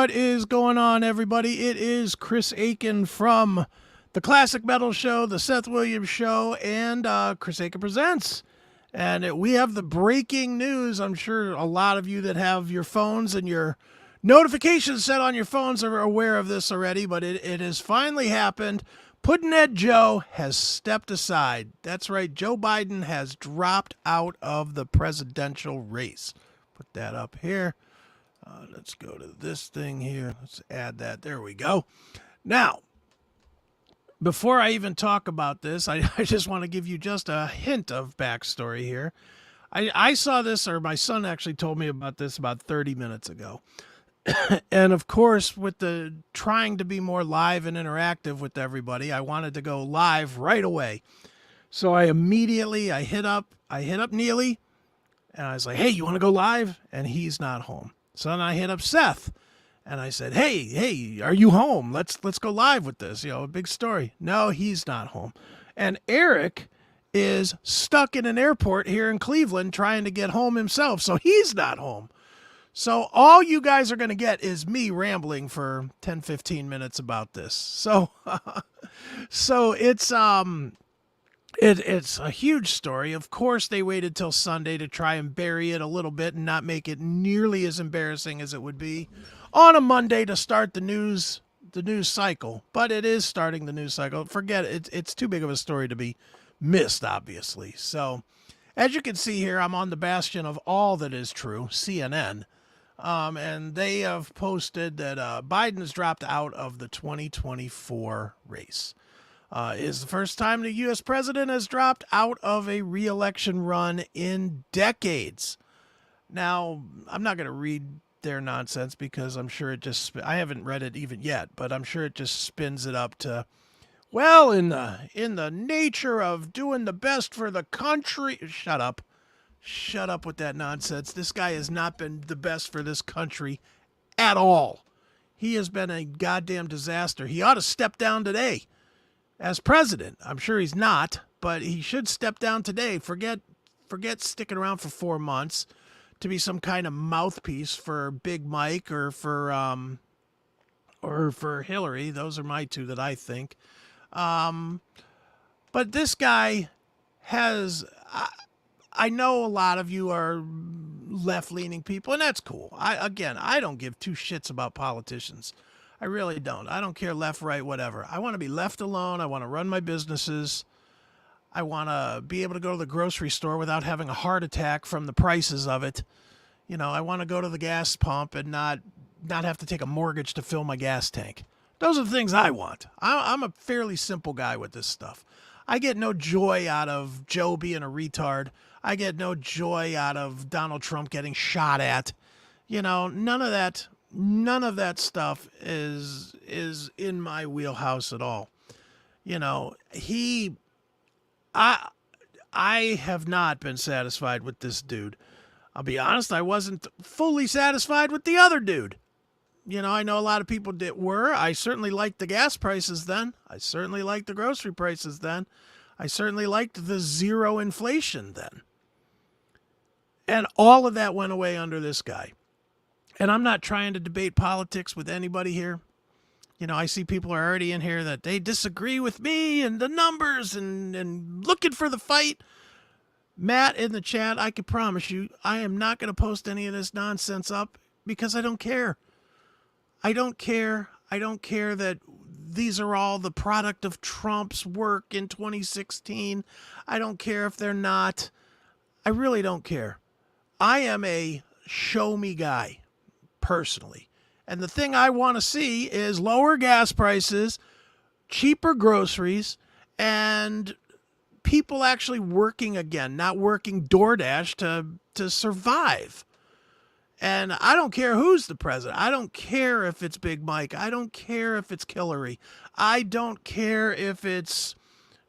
What is going on, everybody? It is Chris Aiken from the Classic Metal Show, the Seth Williams Show, and Chris Aiken Presents. And we have the breaking news. I'm sure a lot of you that have your phones and your notifications set on your phones are aware of this already, but it has finally happened. Pudd'nhead Joe has stepped aside. That's right, Joe Biden has dropped out of the presidential race. Put that up here. Let's go to this thing here. Let's add that. There we go. Now, before I even talk about this, I just want to give you just a hint of backstory here. I saw this, or my son actually told me about this about 30 minutes ago. And of course, with the trying to be more live and interactive with everybody, I wanted to go live right away. So I hit up Neely, and I was like, "Hey, you want to go live?" And he's not home. So then I hit up Seth, and I said, "Hey, are you home? Let's go live with this. A big story." No, he's not home. And Eric is stuck in an airport here in Cleveland trying to get home himself, so he's not home. So all you guys are going to get is me rambling for 10, 15 minutes about this. So it's a huge story. Of course, they waited till Sunday to try and bury it a little bit and not make it nearly as embarrassing as it would be on a Monday to start the news cycle. But it is starting the news cycle. Forget it. It's too big of a story to be missed, obviously. So, as you can see here, I'm on the bastion of all that is true, CNN. And they have posted that Biden has dropped out of the 2024 race. Is the first time the U.S. president has dropped out of a re-election run in decades. Now, I'm not going to read their nonsense because I'm sure I haven't read it even yet, but I'm sure it just spins it up to, well, in the nature of doing the best for the country. Shut up. Shut up with that nonsense. This guy has not been the best for this country at all. He has been a goddamn disaster. He ought to step down today as president. I'm sure he's not, but he should step down today. Forget sticking around for 4 months to be some kind of mouthpiece for Big Mike or for Hillary. Those are my two that I think. But this guy has. I know a lot of you are left-leaning people, and that's cool. I don't give two shits about politicians. I really don't. I don't care left, right, whatever. I want to be left alone. I want to run my businesses. I want to be able to go to the grocery store without having a heart attack from the prices of it. I want to go to the gas pump and not have to take a mortgage to fill my gas tank. Those are the things I want. I'm a fairly simple guy with this stuff. I get no joy out of Joe being a retard. I get no joy out of Donald Trump getting shot at. None of that stuff is in my wheelhouse at all. I have not been satisfied with this dude. I'll be honest, I wasn't fully satisfied with the other dude. I know a lot of people were. I certainly liked the gas prices then. I certainly liked the grocery prices then. I certainly liked the zero inflation then. And all of that went away under this guy. And I'm not trying to debate politics with anybody here. I see people are already in here that they disagree with me and the numbers and looking for the fight. Matt in the chat, I can promise you, I am not going to post any of this nonsense up because I don't care. I don't care. I don't care that these are all the product of Trump's work in 2016. I don't care if they're not. I really don't care. I am a show me guy, personally. And the thing I want to see is lower gas prices, cheaper groceries, and people actually working again, not working DoorDash to survive. And I don't care who's the president. I don't care if it's Big Mike. I don't care if it's Hillary. I don't care if it's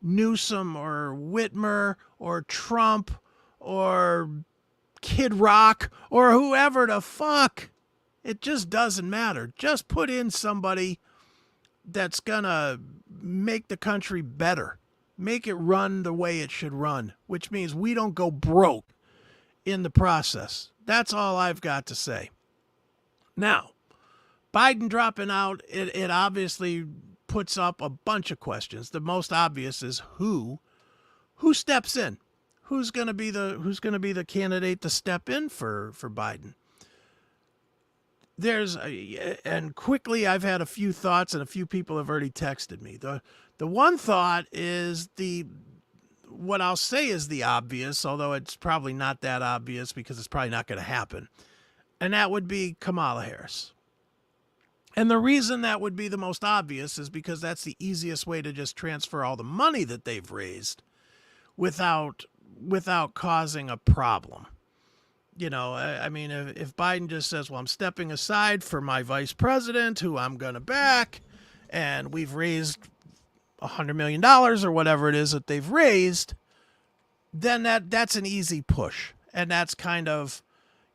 Newsom or Whitmer or Trump or Kid Rock or whoever the fuck. It just doesn't matter. Just put in somebody that's going to make the country better. Make it run the way it should run, which means we don't go broke in the process. That's all I've got to say. Now, Biden dropping out, it obviously puts up a bunch of questions. The most obvious is who steps in, who's going to be the candidate to step in for Biden. And quickly, I've had a few thoughts, and a few people have already texted me. The one thought is what I'll say is the obvious, although it's probably not that obvious because it's probably not going to happen, and that would be Kamala Harris. And the reason that would be the most obvious is because that's the easiest way to just transfer all the money that they've raised without causing a problem. I mean, if Biden just says, well, I'm stepping aside for my vice president, who I'm going to back, and we've raised $100 million or whatever it is that they've raised, then that's an easy push. And that's kind of,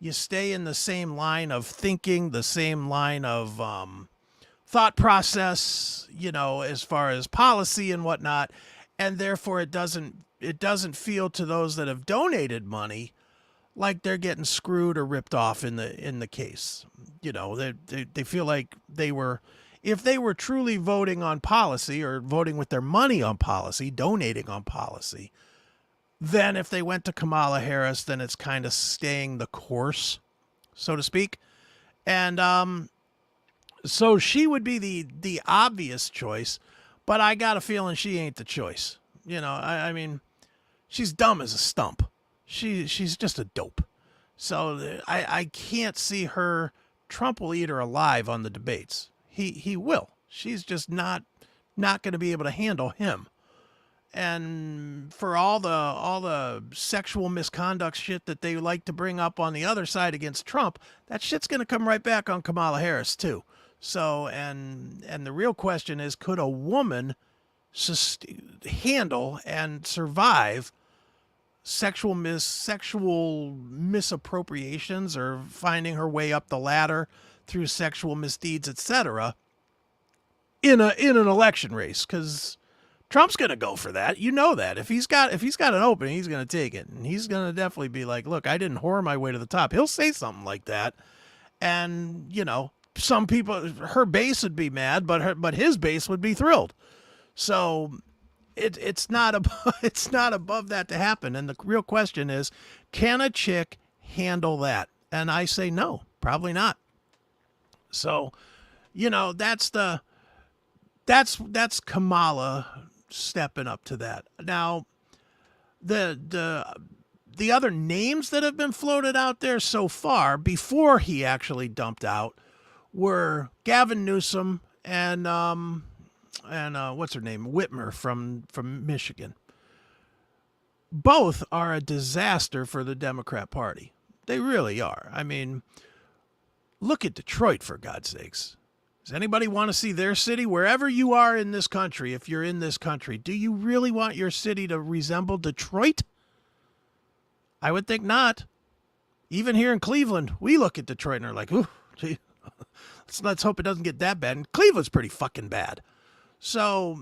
you stay in the same line of thinking, the same line of thought process, as far as policy and whatnot. And therefore it doesn't feel to those that have donated money like they're getting screwed or ripped off in the case. They feel like if they were truly voting on policy or voting with their money on policy, donating on policy, then if they went to Kamala Harris, then it's kind of staying the course, so to speak. And so she would be the obvious choice, but I got a feeling she ain't the choice. I mean, she's dumb as a stump. She's just a dope. So I can't see her. Trump will eat her alive on the debates. He will. She's just not going to be able to handle him. And for all the sexual misconduct shit that they like to bring up on the other side against Trump, that shit's going to come right back on Kamala Harris too. So and the real question is, could a woman handle and survive sexual misappropriations or finding her way up the ladder through sexual misdeeds, etc., in an election race? Because Trump's going to go for that. That. If he's got an opening, he's going to take it. And he's going to definitely be like, look, I didn't whore my way to the top. He'll say something like that. And, some people, her base would be mad, but his base would be thrilled. So it's not above that to happen. And the real question is, can a chick handle that? And I say no, probably not. So, that's Kamala stepping up to that. Now, the other names that have been floated out there so far before he actually dumped out were Gavin Newsom and what's her name, Whitmer from Michigan. Both are a disaster for the Democrat Party. They really are. I mean, look at Detroit, for God's sakes. Does anybody want to see their city? Wherever you are in this country, if you're in this country, do you really want your city to resemble Detroit? I would think not. Even here in Cleveland, we look at Detroit and are like, ooh, gee, let's hope it doesn't get that bad. And Cleveland's pretty fucking bad. So,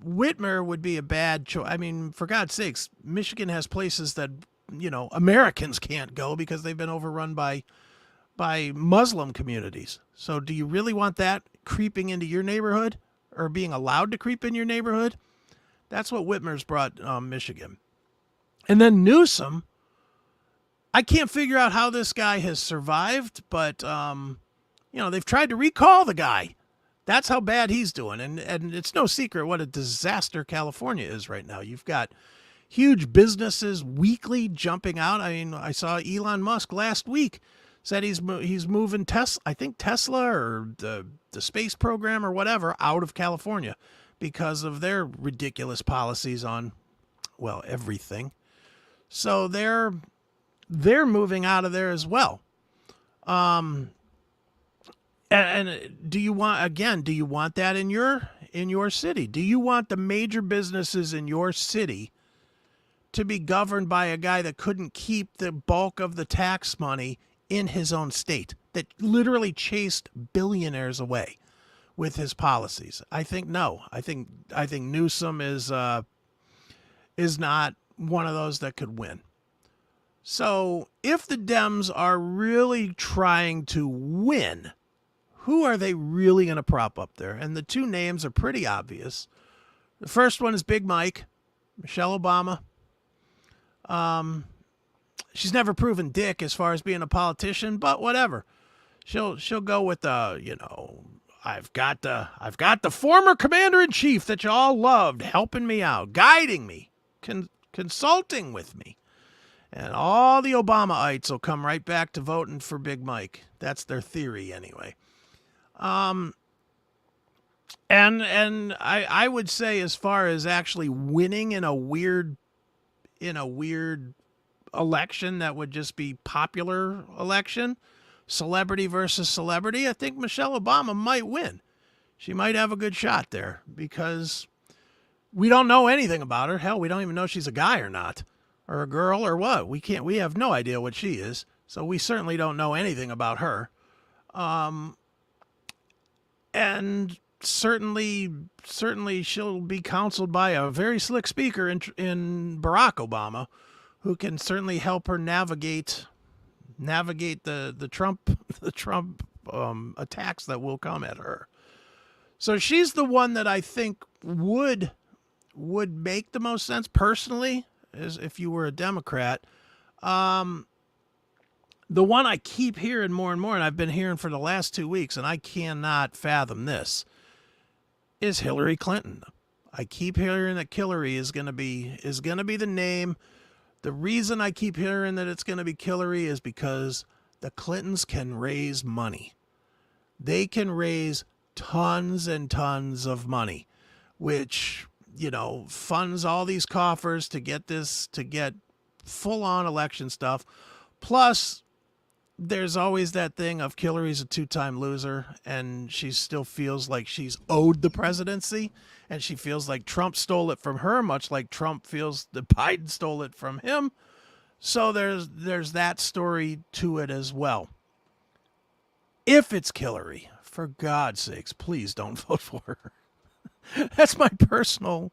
Whitmer would be a bad choice. I mean, for God's sakes, Michigan has places that, Americans can't go because they've been overrun by Muslim communities. So do you really want that creeping into your neighborhood or being allowed to creep in your neighborhood? That's what Whitmer's brought Michigan. And then Newsom, I can't figure out how this guy has survived, but, they've tried to recall the guy. That's how bad he's doing. And it's no secret what a disaster California is right now. You've got huge businesses weekly jumping out. I mean, I saw Elon Musk last week said he's moving Tesla or the space program or whatever out of California because of their ridiculous policies on, well, everything. So they're moving out of there as well. And do you want that in your city? Do you want the major businesses in your city to be governed by a guy that couldn't keep the bulk of the tax money in his own state, that literally chased billionaires away with his policies? I think no. I think Newsom is not one of those that could win. So if the Dems are really trying to win who are they really going to prop up there? And the two names are pretty obvious. The first one is Big Mike, Michelle Obama. She's never proven dick as far as being a politician, but whatever. She'll go with I've got the former commander-in-chief that you all loved helping me out, guiding me, consulting with me. And all the Obamaites will come right back to voting for Big Mike. That's their theory anyway. And I would say, as far as actually winning in a weird election that would just be popular election, celebrity versus celebrity, I think Michelle Obama might win. She might have a good shot there because we don't know anything about her. Hell, we don't even know if she's a guy or not, or a girl or what. We have no idea what she is. So we certainly don't know anything about her. And certainly she'll be counseled by a very slick speaker in Barack Obama, who can certainly help her navigate the Trump attacks that will come at her. So she's the one that I think would make the most sense personally, as if you were a Democrat. The one I keep hearing more and more, and I've been hearing for the last 2 weeks, and I cannot fathom this, is Hillary Clinton. I keep hearing that Hillary is going to be the name. The reason I keep hearing that it's going to be Hillary is because the Clintons can raise money. They can raise tons and tons of money, which, funds all these coffers to get full-on election stuff. Plus, there's always that thing of Hillary's a two-time loser, and she still feels like she's owed the presidency, and she feels like Trump stole it from her, much like Trump feels that Biden stole it from him. So there's that story to it as well. If it's Hillary, for God's sakes, please don't vote for her. That's my personal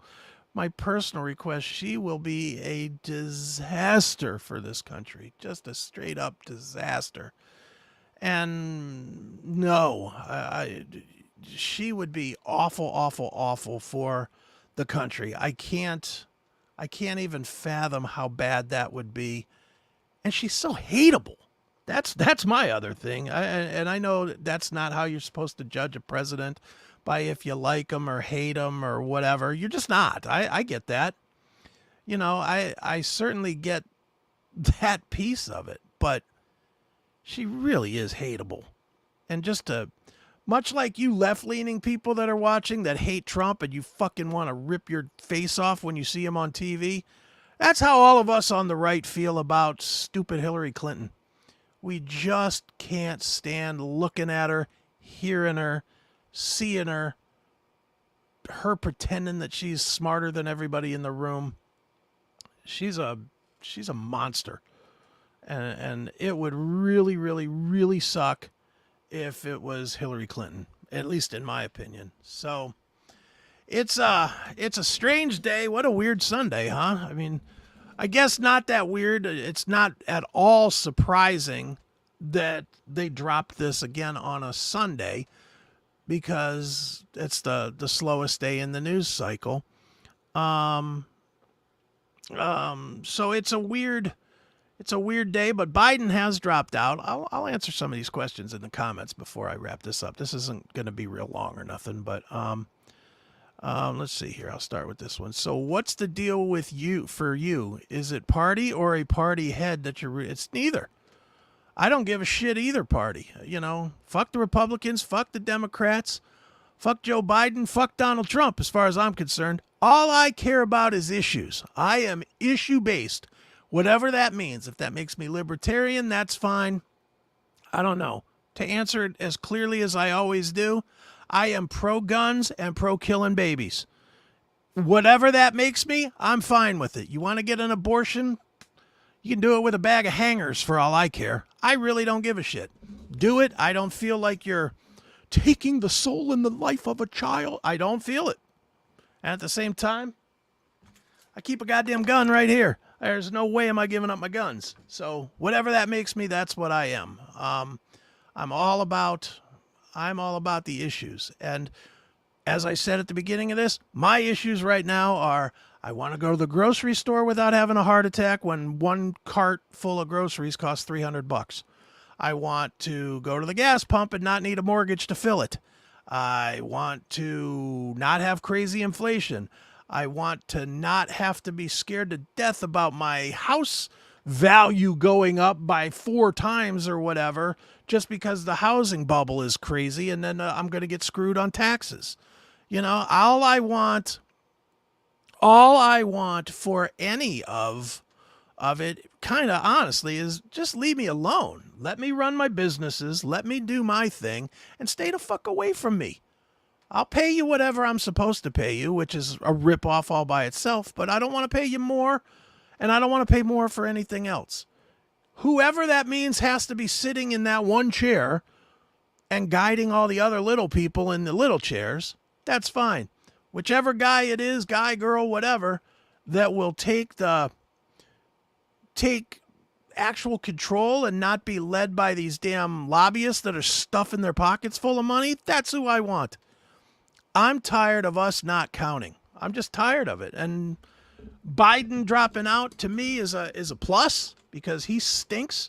request. She will be a disaster for this country, just a straight up disaster. And no, she would be awful, awful, awful for the country. I can't even fathom how bad that would be. And she's so hateable. That's my other thing. And I know that's not how you're supposed to judge a president, by if you like them or hate them or whatever. You're just not. I get that. I certainly get that piece of it, but she really is hateable. And much like you left-leaning people that are watching that hate Trump and you fucking want to rip your face off when you see him on TV, that's how all of us on the right feel about stupid Hillary Clinton. We just can't stand looking at her, hearing her, seeing her pretending that she's smarter than everybody in the room. She's a monster. And it would really, really, really suck if it was Hillary Clinton, at least in my opinion. So it's a strange day. What a weird Sunday, huh? I mean, I guess not that weird. It's not at all surprising that they dropped this again on a Sunday, because it's the slowest day in the news cycle. So it's a weird day, but Biden has dropped out. I'll answer some of these questions in the comments before I wrap this up. This isn't going to be real long or nothing, but let's see here. I'll start with this one. So what's the deal with for you? Is it party or a party head that it's neither. I don't give a shit either party. Fuck the Republicans, fuck the Democrats, fuck Joe Biden, fuck Donald Trump, as far as I'm concerned. All I care about is issues. I am issue-based, whatever that means. If that makes me libertarian, that's fine. I don't know. To answer it as clearly as I always do, I am pro-guns and pro-killing babies. Whatever that makes me, I'm fine with it. You want to get an abortion? You can do it with a bag of hangers for all I care. I really don't give a shit. Do it. I don't feel like you're taking the soul and the life of a child. I don't feel it. And at the same time, I keep a goddamn gun right here. There's no way am I giving up my guns. So whatever that makes me, that's what I am. I'm all about I'm all about the issues. And as I said at the beginning of this, my issues right now are I want to go to the grocery store without having a heart attack when one cart full of groceries costs $300. I want to go to the gas pump and not need a mortgage to fill it. I want to not have crazy inflation. I want to not have to be scared to death about my house value going up by 4 times or whatever just because the housing bubble is crazy and then I'm going to get screwed on taxes. You know, all I want for any of it, kind of honestly, is just leave me alone. Let me run my businesses. Let me do my thing and stay the fuck away from me. I'll pay you whatever I'm supposed to pay you, which is a ripoff all by itself, but I don't want to pay you more, and I don't want to pay more for anything else. Whoever that means has to be sitting in that one chair and guiding all the other little people in the little chairs. That's fine. Whichever guy it is, guy, girl, whatever, that will take actual control and not be led by these damn lobbyists that are stuffing their pockets full of money, that's who I want. I'm tired of us not counting. I'm just tired of it. And Biden dropping out to me is a plus because he stinks,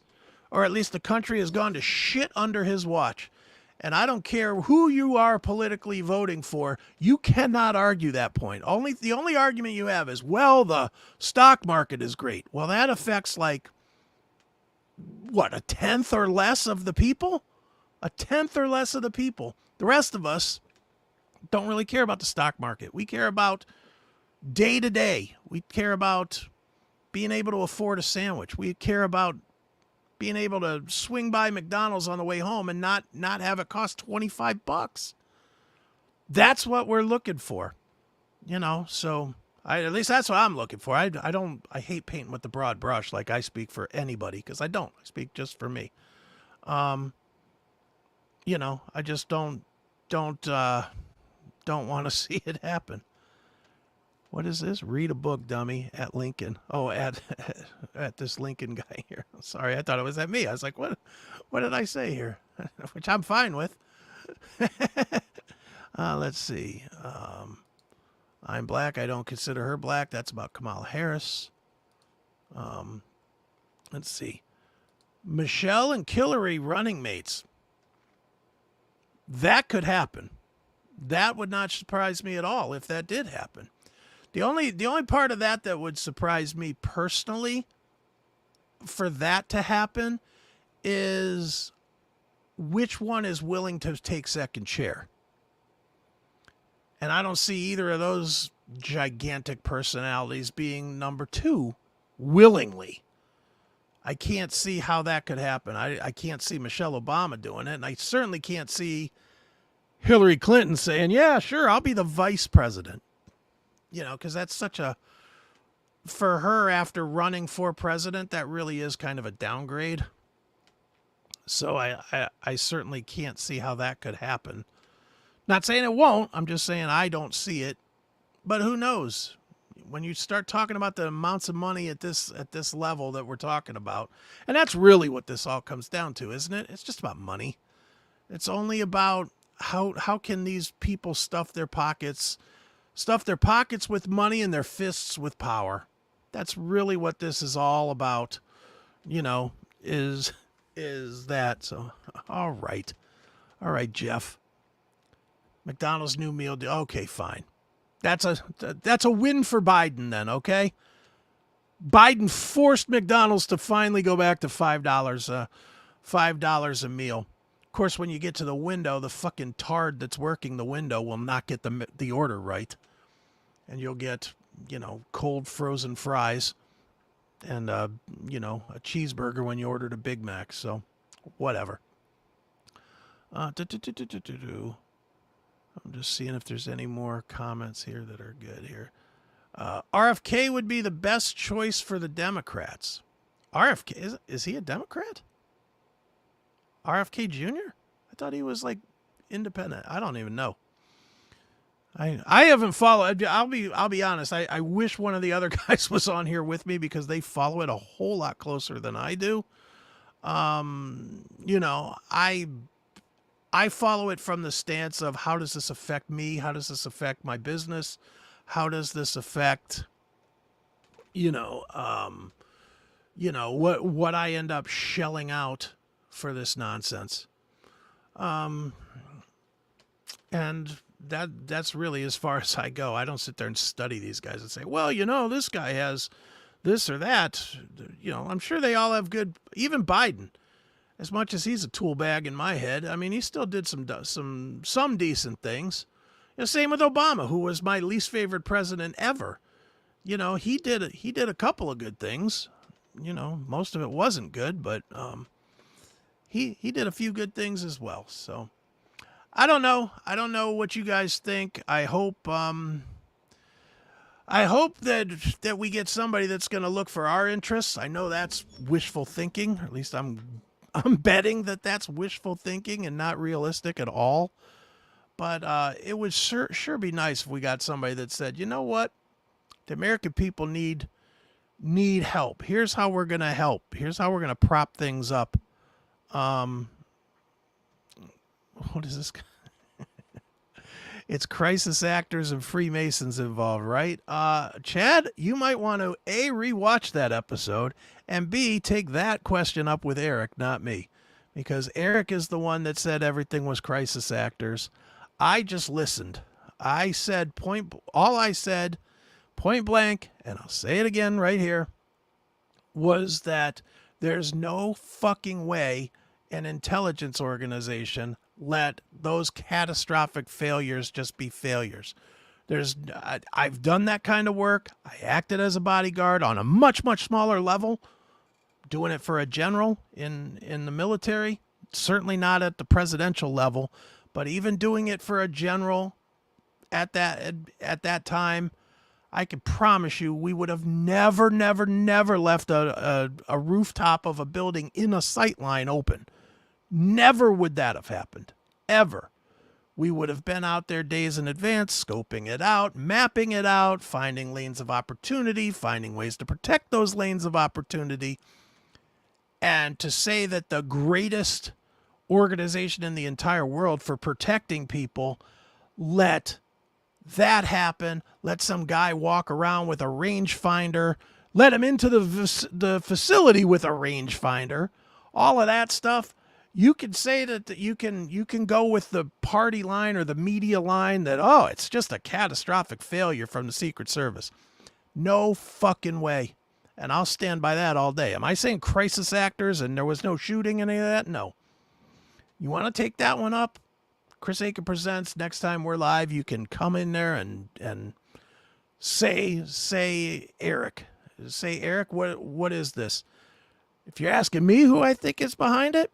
or at least the country has gone to shit under his watch. And I don't care who you are politically voting for, you cannot argue that point. The only argument you have is, well, the stock market is great. Well, that affects like, what, a tenth or less of the people? A tenth or less of the people. The rest of us don't really care about the stock market. We care about day to day. We care about being able to afford a sandwich. We care about being able to swing by McDonald's on the way home and not have it cost $25. That's what we're looking for, you know. So at least that's what I'm looking for. I hate painting with the broad brush like I speak for anybody, because I don't. I speak just for me. You know, I just don't want to see it happen. What is this? Read a book, dummy, at Lincoln. Oh, at this Lincoln guy here. Sorry, I thought it was at me. I was like, what did I say here? Which I'm fine with. Let's see. I'm black. I don't consider her black. That's about Kamala Harris. Let's see. Michelle and Hillary running mates. That could happen. That would not surprise me at all if that did happen. The only part of that would surprise me personally for that to happen is which one is willing to take second chair. And I don't see either of those gigantic personalities being number 2 willingly. I can't see how that could happen. I can't see Michelle Obama doing it, and I certainly can't see Hillary Clinton saying, yeah, sure, I'll be the vice president. You know, because that's for her after running for president, that really is kind of a downgrade. So I certainly can't see how that could happen. Not saying it won't. I'm just saying I don't see it. But who knows? When you start talking about the amounts of money at this level that we're talking about, and that's really what this all comes down to, isn't it? It's just about money. It's only about how can these people stuff their pockets with money and their fists with power. That's really what this is all about, you know, is that. So, all right, Jeff. McDonald's new meal deal. Okay, fine. That's a win for Biden then, okay? Biden forced McDonald's to finally go back to $5 a meal. Of course, when you get to the window, the fucking tard that's working the window will not get the order right. And you'll get, you know, cold frozen fries and, you know, a cheeseburger when you ordered a Big Mac. So, whatever. I'm just seeing if there's any more comments here that are good here. RFK would be the best choice for the Democrats. RFK, is he a Democrat? RFK Jr.? I thought he was like independent. I don't even know. I haven't followed. I'll be honest. I wish one of the other guys was on here with me because they follow it a whole lot closer than I do. You know, I I follow it from the stance of how does this affect me? How does this affect my business? How does this affect, you know, what I end up shelling out for this nonsense? And that's really as far as I go. I don't sit there and study these guys and say, well, this guy has this or that. I'm sure they all have good. Even Biden, as much as he's a tool bag in my head, I mean, he still did some decent things. Same with Obama, who was my least favorite president ever. He did a couple of good things. Most of it wasn't good, but he did a few good things as well. So I don't know. I don't know what you guys think. I hope that we get somebody that's going to look for our interests. I know that's wishful thinking. Or at least I'm betting that that's wishful thinking and not realistic at all. But it would sure be nice if we got somebody that said, you know what, the American people need help. Here's how we're going to help. Here's how we're going to prop things up. What is this? It's crisis actors and Freemasons involved, right? Chad, you might want to A, rewatch that episode, and B, take that question up with Eric, not me. Because Eric is the one that said everything was crisis actors. I just listened. I said point blank, and I'll say it again right here, was that there's no fucking way an intelligence organization let those catastrophic failures just be failures. I've done that kind of work. I acted as a bodyguard on a much, much smaller level, doing it for a general in the military, certainly not at the presidential level, but even doing it for a general at that time, I can promise you we would have never left a rooftop of a building in a sight line open. Never would that have happened, ever. We would have been out there days in advance, scoping it out, mapping it out, finding lanes of opportunity, finding ways to protect those lanes of opportunity. And to say that the greatest organization in the entire world for protecting people let that happen, let some guy walk around with a rangefinder, let him into the facility with a rangefinder, all of that stuff. You can say that you can go with the party line or the media line that, oh, it's just a catastrophic failure from the Secret Service. No fucking way. And I'll stand by that all day. Am I saying crisis actors and there was no shooting, any of that? No. You want to take that one up? Chris Akin Presents, next time we're live, you can come in there and say Eric. Say, Eric, what is this? If you're asking me who I think is behind it,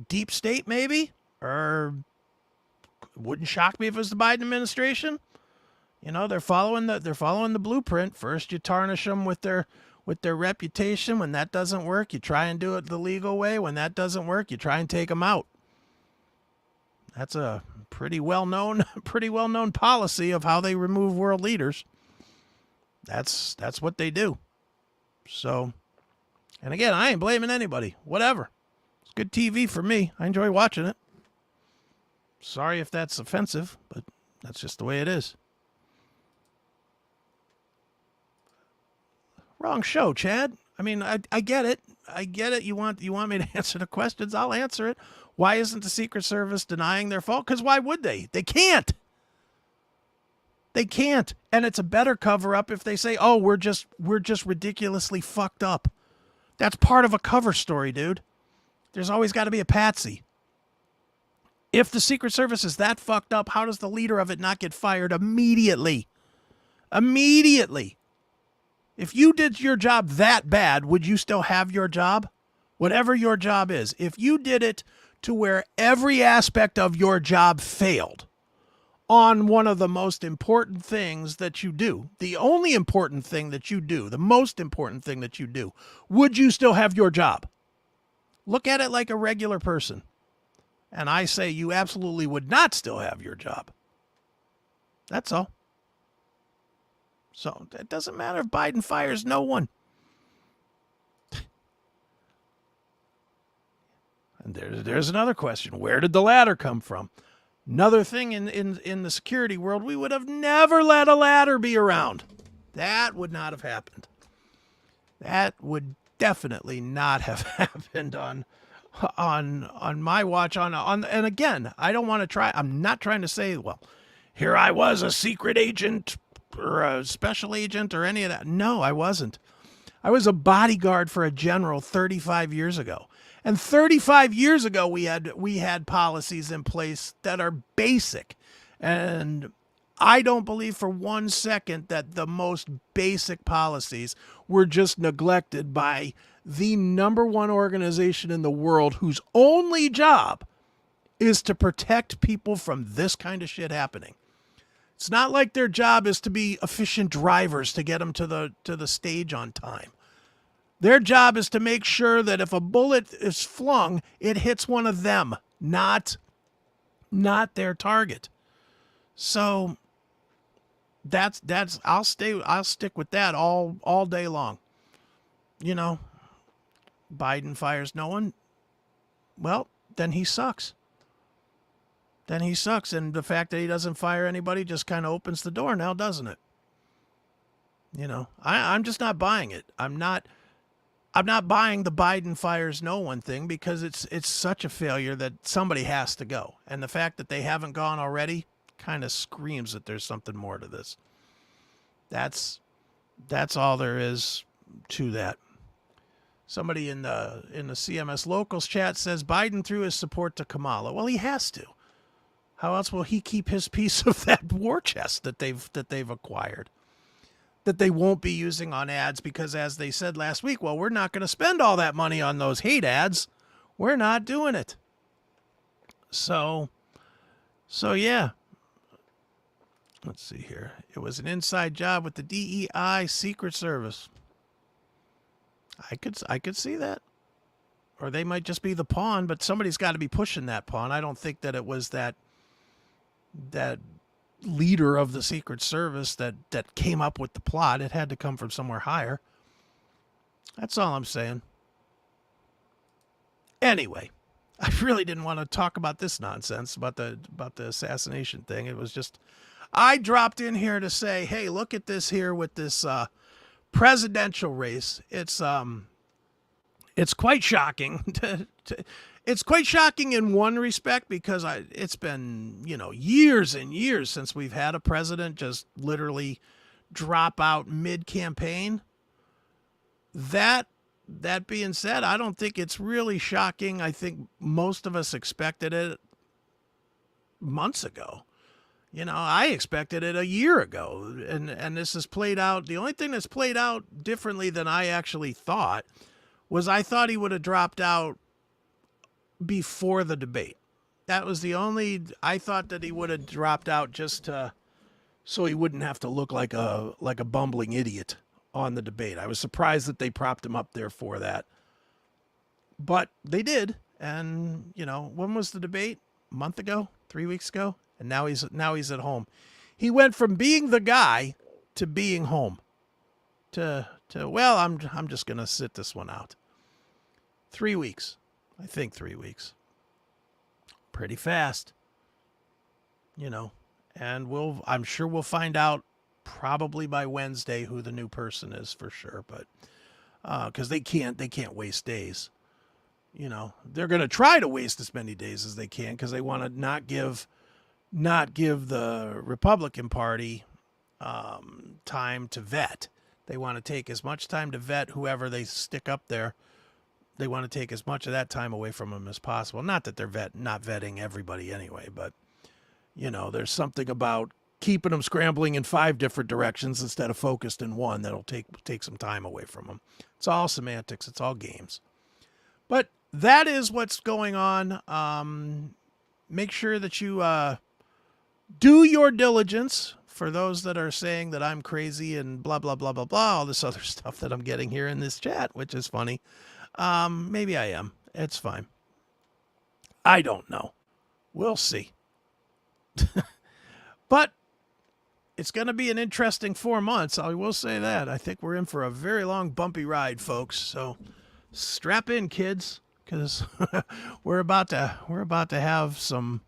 deep state maybe, or wouldn't shock me if it was the Biden administration. They're following the blueprint. First, you tarnish them with their reputation. When that doesn't work, you try and do it the legal way. When that doesn't work, you try and take them out. That's a pretty well known policy of how they remove world leaders. That's what they do. So, and again, I ain't blaming anybody. Whatever. It's good TV for me. I enjoy watching it. Sorry if that's offensive, but that's just the way it is. Wrong show, Chad. I mean, I get it. I get it. You want me to answer the questions? I'll answer it. Why isn't the Secret Service denying their fault? Because why would they? They can't. They can't. And it's a better cover-up if they say, oh, we're just ridiculously fucked up. That's part of a cover story, dude. There's always got to be a patsy. If the Secret Service is that fucked up, how does the leader of it not get fired immediately? Immediately. If you did your job that bad, would you still have your job? Whatever your job is. If you did it to where every aspect of your job failed on one of the most important things that you do, the only important thing that you do, the most important thing that you do, would you still have your job? Look at it like a regular person. And I say you absolutely would not still have your job. That's all. So it doesn't matter if Biden fires no one. And there's another question. Where did the ladder come from? Another thing in the security world, we would have never let a ladder be around. That would not have happened. That would definitely not have happened on my watch. And again, I don't want to try. I'm not trying to say, well, here I was a secret agent or a special agent or any of that. No, I wasn't. I was a bodyguard for a general 35 years ago. And 35 years ago, we had policies in place that are basic. And I don't believe for 1 second that the most basic policies were just neglected by the number one organization in the world whose only job is to protect people from this kind of shit happening. It's not like their job is to be efficient drivers to get them to the stage on time. Their job is to make sure that if a bullet is flung, it hits one of them, not their target. So that's I'll stick with that all day long. You know, Biden fires no one. Well, then he sucks. And the fact that he doesn't fire anybody just kind of opens the door now, doesn't it? You know, I'm just not buying it. I'm not buying the Biden fires no one thing because it's such a failure that somebody has to go. And the fact that they haven't gone already kind of screams that there's something more to this. That's all there is to that. Somebody in the CMS Locals chat says Biden threw his support to Kamala. Well, he has to. How else will he keep his piece of that war chest that they've acquired? That they won't be using on ads because, as they said last week, well, we're not going to spend all that money on those hate ads. We're not doing it. So yeah. Let's see here. It was an inside job with the DEI Secret Service. I could see that. Or they might just be the pawn, but somebody's got to be pushing that pawn. I don't think that it was that leader of the Secret Service that came up with the plot. It had to come from somewhere higher. That's all I'm saying. Anyway, I really didn't want to talk about this nonsense about the assassination thing. It was just I dropped in here to say, hey, look at this here with this presidential race. It's quite shocking. It's quite shocking in one respect because it's been, years and years since we've had a president just literally drop out mid-campaign. That being said, I don't think it's really shocking. I think most of us expected it months ago. I expected it a year ago, and this has played out. The only thing that's played out differently than I actually thought was I thought he would have dropped out before the debate. That was the only. I thought that he would have dropped out just so he wouldn't have to look like a bumbling idiot on the debate. I was surprised that they propped him up there for that, but they did. And when was the debate? A month ago, 3 weeks ago. And now he's at home. He went from being the guy to being home. Well, I'm just gonna sit this one out. 3 weeks, I think 3 weeks. Pretty fast, And I'm sure we'll find out probably by Wednesday who the new person is for sure. But because they can't waste days. They're gonna try to waste as many days as they can because they want to not give the Republican Party time to vet. They want to take as much time to vet whoever they stick up there. They want to take as much of that time away from them as possible. Not that they're not vetting everybody anyway, but there's something about keeping them scrambling in 5 different directions instead of focused in one that'll take some time away from them. It's all semantics. It's all games. But that is what's going on. Make sure that you do your diligence. For those that are saying that I'm crazy and blah, blah, blah, blah, blah, all this other stuff that I'm getting here in this chat, which is funny. Maybe I am. It's fine. I don't know. We'll see. But it's going to be an interesting 4 months. I will say that. I think we're in for a very long, bumpy ride, folks. So strap in, kids, because we're about to have some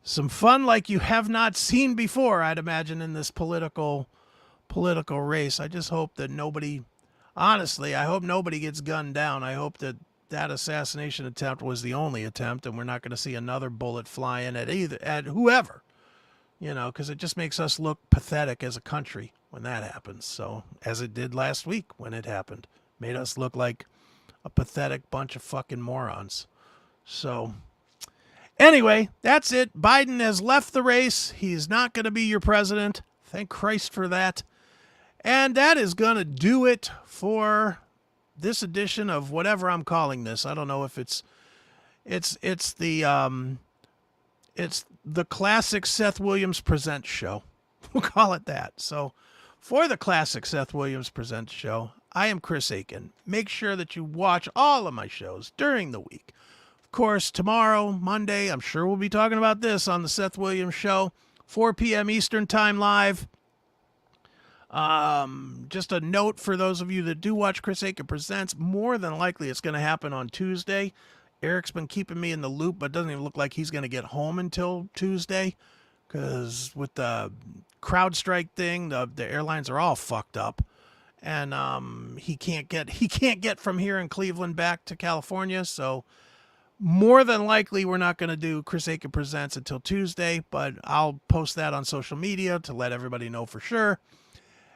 fun like you have not seen before, I'd imagine, in this political race. I just hope that nobody, honestly, I hope nobody gets gunned down. I hope that assassination attempt was the only attempt, and we're not going to see another bullet flying at whoever, because it just makes us look pathetic as a country when that happens. So, as it did last week when it happened, made us look like a pathetic bunch of fucking morons. So, anyway, that's it. Biden has left the race. He's not going to be your president. Thank Christ for that. And that is going to do it for this edition of whatever I'm calling this. I don't know if it's the classic Seth Williams Presents show. We'll call it that. So for the classic Seth Williams Presents show, I am Chris Aiken. Make sure that you watch all of my shows during the week. Of course, tomorrow, Monday, I'm sure we'll be talking about this on the Seth Williams show, 4 p.m. Eastern Time live. Just a note for those of you that do watch Chris Aiken Presents, more than likely it's going to happen on Tuesday. Eric's been keeping me in the loop, but it doesn't even look like he's going to get home until Tuesday, because with the CrowdStrike thing, the airlines are all fucked up, and he can't get from here in Cleveland back to California. So more than likely we're not going to do Chris Aiken Presents until Tuesday, but I'll post that on social media to let everybody know for sure.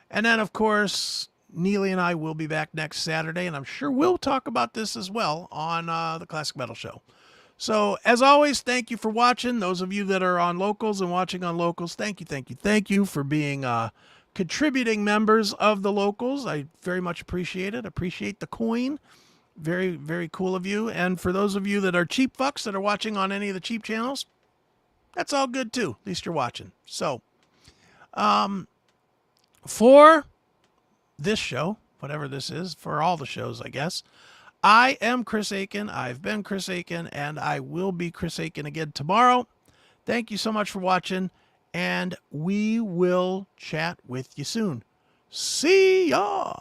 And then, of course, Neely and I will be back next Saturday, and I'm sure we'll talk about this as well on the Classic Metal Show. So, as always, thank you for watching. Those of you that are on Locals and watching on Locals, thank you for being contributing members of the Locals. I very much appreciate it. Appreciate the coin. Very, very cool of you. And for those of you that are cheap fucks that are watching on any of the cheap channels, that's all good too. At least you're watching. So, for this show, whatever this is, for all the shows, I guess, I am Chris Aiken. I've been Chris Aiken, and I will be Chris Aiken again tomorrow. Thank you so much for watching, and we will chat with you soon. See ya!